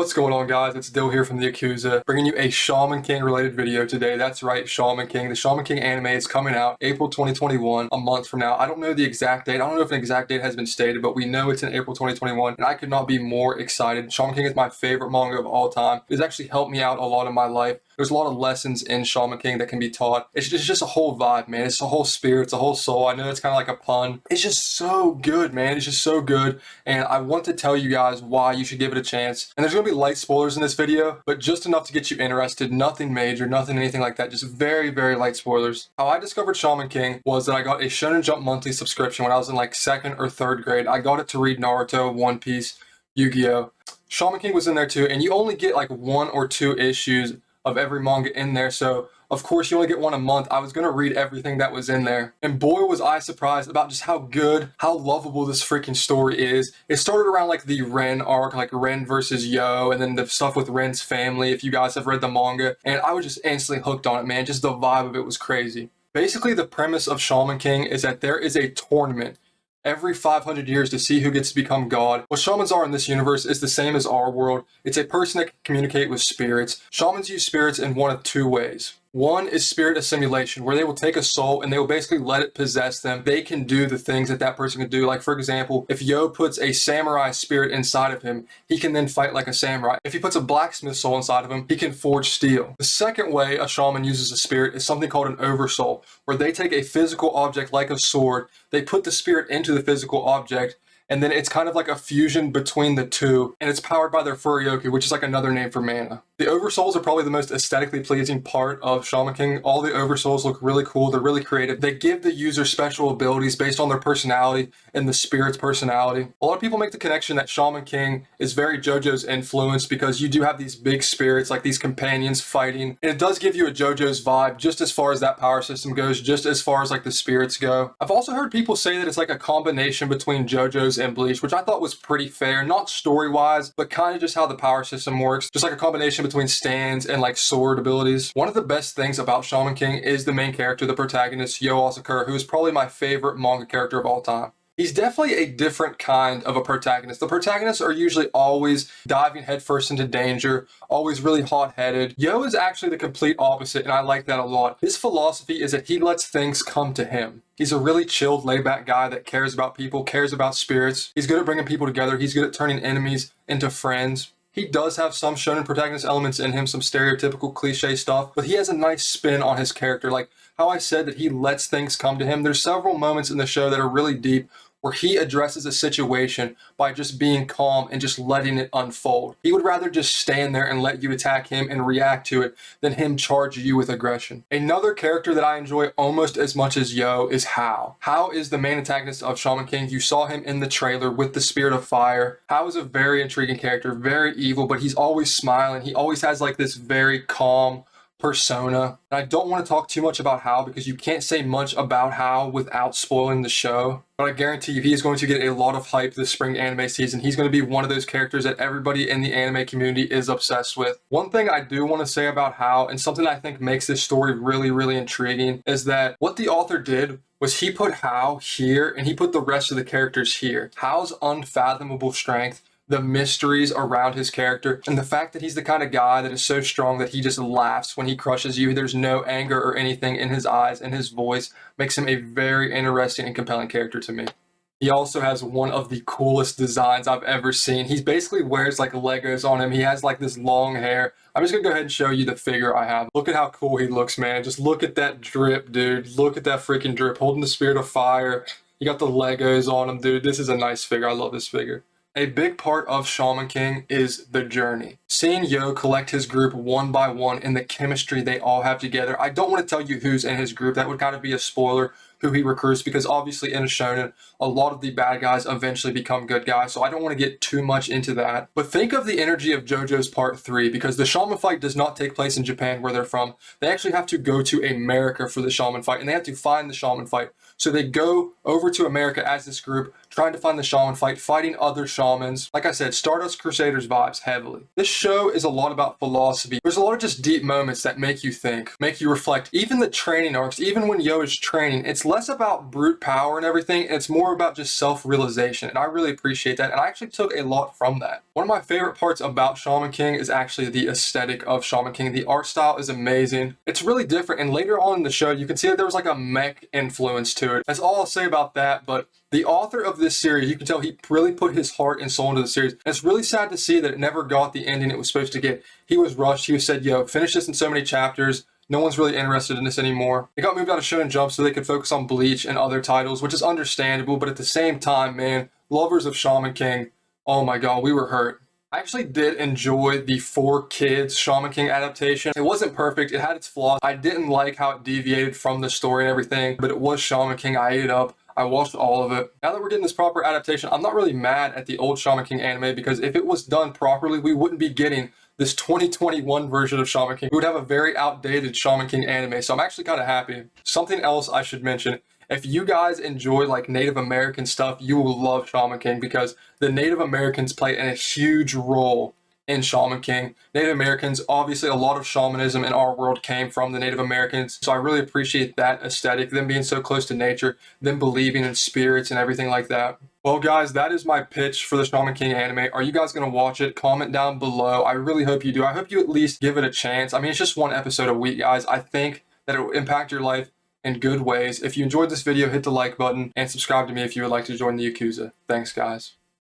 What's going on, guys? It's Dill here from the Yakuza, bringing you a Shaman King related video today. That's right, Shaman King. The Shaman King anime is coming out April 2021, a month from now. I don't know the exact date. I don't know if an exact date has been stated, but we know it's in April 2021, and I could not be more excited. Shaman King is my favorite manga of all time. It's actually helped me out a lot in my life. There's a lot of lessons in Shaman King that can be taught. It's just a whole vibe, man. It's a whole spirit. It's a whole soul. I know it's kind of like a pun. It's just so good, man. It's just so good. And I want to tell you guys why you should give it a chance. And there's going to be light spoilers in this video, but just enough to get you interested. Nothing major, nothing anything like that. Just very, very light spoilers. How I discovered Shaman King was that I got a Shonen Jump monthly subscription when I was in like 2nd or 3rd grade. I got it to read Naruto, One Piece, Yu-Gi-Oh! Shaman King was in there too, and you only get like 1 or 2 issues of every manga in there, so of course you only get 1 a month. I was gonna read everything that was in there, and boy was I surprised about just how good, how lovable this freaking story is. It started around like the Ren arc, like Ren versus Yo, and then the stuff with Ren's family, if you guys have read the manga, and I was just instantly hooked on it, man. Just the vibe of it was crazy. Basically, the premise of Shaman King is that there is a tournament every 500 years to see who gets to become God. What shamans are in this universe is the same as our world. It's a person that can communicate with spirits. Shamans use spirits in one of 2 ways. One is spirit assimilation, where they will take a soul and they will basically let it possess them. They can do the things that that person can do. Like, for example, if Yo puts a samurai spirit inside of him, he can then fight like a samurai. If he puts a blacksmith soul inside of him, he can forge steel. The second way a shaman uses a spirit is something called an oversoul, where they take a physical object like a sword, they put the spirit into the physical object, and then it's kind of like a fusion between the two, and it's powered by their Furyoku, which is like another name for mana. The Oversouls are probably the most aesthetically pleasing part of Shaman King. All the Oversouls look really cool, they're really creative. They give the user special abilities based on their personality and the spirit's personality. A lot of people make the connection that Shaman King is very JoJo's influenced because you do have these big spirits, like these companions fighting, and it does give you a JoJo's vibe just as far as that power system goes, just as far as like the spirits go. I've also heard people say that it's like a combination between JoJo's and Bleach, which I thought was pretty fair, not story-wise, but kind of just how the power system works, just like a combination between stands and like sword abilities. One of the best things about Shaman King is the main character, the protagonist, Yo Asakura, who is probably my favorite manga character of all time. He's definitely a different kind of a protagonist. The protagonists are usually always diving headfirst into danger, always really hot-headed. Yo is actually the complete opposite, and I like that a lot. His philosophy is that he lets things come to him. He's a really chilled, laid-back guy that cares about people, cares about spirits. He's good at bringing people together. He's good at turning enemies into friends. He does have some shonen protagonist elements in him, some stereotypical cliche stuff, but he has a nice spin on his character. Like how I said that he lets things come to him. There's several moments in the show that are really deep where he addresses a situation by just being calm and just letting it unfold. He would rather just stand there and let you attack him and react to it than him charge you with aggression. Another character that I enjoy almost as much as Yo is Hao. Hao is the main antagonist of Shaman King. You saw him in the trailer with the Spirit of Fire. Hao is a very intriguing character, very evil, but he's always smiling. He always has like this very calm persona. And I don't want to talk too much about Hao because you can't say much about Hao without spoiling the show. But I guarantee you he is going to get a lot of hype this spring anime season. He's going to be one of those characters that everybody in the anime community is obsessed with. One thing I do want to say about Hao, and something I think makes this story really, really intriguing, is that what the author did was he put Hao here and he put the rest of the characters here. Hao's unfathomable strength, the mysteries around his character, and the fact that he's the kind of guy that is so strong that he just laughs when he crushes you. There's no anger or anything in his eyes, and his voice makes him a very interesting and compelling character to me. He also has one of the coolest designs I've ever seen. He basically wears like Legos on him. He has like this long hair. I'm just gonna go ahead and show you the figure I have. Look at how cool he looks, man. Just look at that drip, dude. Look at that freaking drip. Holding the Spirit of Fire. You got the Legos on him, dude. This is a nice figure. I love this figure. A big part of Shaman King is the journey. Seeing Yo collect his group one by one and the chemistry they all have together. I don't want to tell you who's in his group. That would kind of be a spoiler, who he recruits, because obviously in a shonen, a lot of the bad guys eventually become good guys, so I don't want to get too much into that. But think of the energy of JoJo's Part 3, because the shaman fight does not take place in Japan, where they're from. They actually have to go to America for the shaman fight, and they have to find the shaman fight. So they go over to America as this group, trying to find the shaman fight, fighting other shamans. Like I said, Stardust Crusaders vibes heavily. This show is a lot about philosophy. There's a lot of just deep moments that make you think, make you reflect. Even the training arcs, even when Yo is training, it's less about brute power and everything, and it's more about just self-realization, and I really appreciate that, and I actually took a lot from that. One of my favorite parts about Shaman King is actually the aesthetic of Shaman King. The art style is amazing. It's really different, and later on in the show, you can see that there was like a mech influence to it. That's all I'll say about that, but the author of this series, you can tell he really put his heart and soul into the series. And it's really sad to see that it never got the ending it was supposed to get. He was rushed. He said, yo, finish this in so many chapters. No one's really interested in this anymore. It got moved out of Shonen Jump so they could focus on Bleach and other titles, which is understandable, but at the same time, man, lovers of Shaman King, oh my god, we were hurt. I actually did enjoy the 4Kids Shaman King adaptation. It wasn't perfect, it had its flaws. I didn't like how it deviated from the story and everything, but it was Shaman King. I ate it up. I watched all of it. Now that we're getting this proper adaptation, I'm not really mad at the old Shaman King anime, because if it was done properly, we wouldn't be getting this 2021 version of Shaman King. We would have a very outdated Shaman King anime, so I'm actually kind of happy. Something else I should mention, if you guys enjoy like Native American stuff, you will love Shaman King, because the Native Americans play a huge role in Shaman King. Native Americans, obviously a lot of shamanism in our world came from the Native Americans, so I really appreciate that aesthetic, them being so close to nature, them believing in spirits and everything like that. Well guys, that is my pitch for the Shaman King anime. Are you guys going to watch it? Comment down below. I really hope you do. I hope you at least give it a chance. I mean, it's just one episode a week, guys. I think that it will impact your life in good ways. If you enjoyed this video, hit the like button and subscribe to me if you would like to join the Yakuza. Thanks, guys.